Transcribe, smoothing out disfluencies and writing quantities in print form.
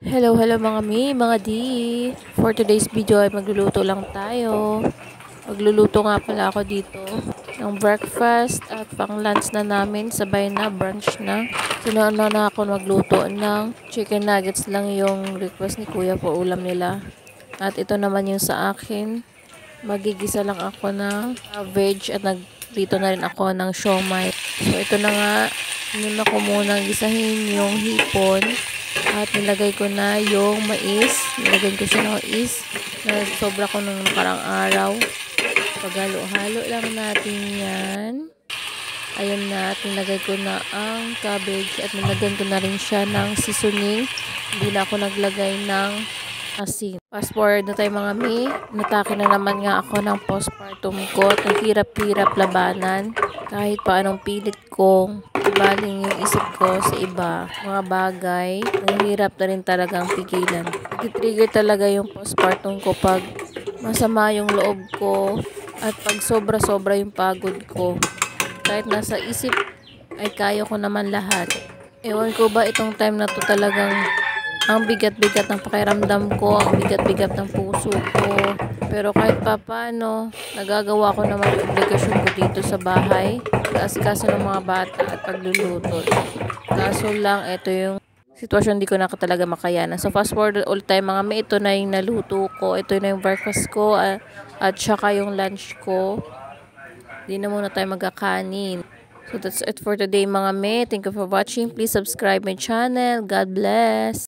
Hello mga mga D. For today's video ay magluluto lang tayo. Magluluto nga pala ako dito ng breakfast at pang lunch na namin. Sabay na, brunch na. Sinuuna na ako magluto ng chicken nuggets lang yung request ni Kuya po ulam nila. At ito naman yung sa akin. Magigisa lang ako ng veg at nagrito na rin ako ng siomai. So ito na nga, muna ko munang gisahin yung hipon. At nilagay ko na yung mais. Nilagay ko siya ng mais na sobra ko nung nakarang araw. Paghalo-halo lang natin yan. Ayun na. At nilagay ko na ang cabbage. At nilagyan ko na rin siya ng seasoning. Hindi na ako naglagay ng asin. Fast forward na tayo mga mi. Natake na naman nga ako ng postpartum ko. At hirap-hirap labanan. Kahit paanong pilit kong ibaling yung isip ko sa iba, mga bagay, ang hirap na rin talagang pigilan. Nag-trigger talaga yung postpartum ko pag masama yung loob ko at pag sobra-sobra yung pagod ko. Kahit nasa isip ay kaya ko naman lahat. Ewan ko ba itong time na to talagang ang bigat-bigat ng pakiramdam ko, ang bigat-bigat ng puso ko. Pero kahit pa paano, nagagawa ko naman yung obligasyon ko dito sa bahay. Asikaso ng mga bata at pagluluto. Kaso lang, ito yung sitwasyon di ko na talaga makayanan. So fast forward all time mga may, ito na yung naluto ko. Ito na yung breakfast ko at saka yung lunch ko. Di na muna tayo magkakanin. So that's it for today mga may. Thank you for watching. Please subscribe my channel. God bless.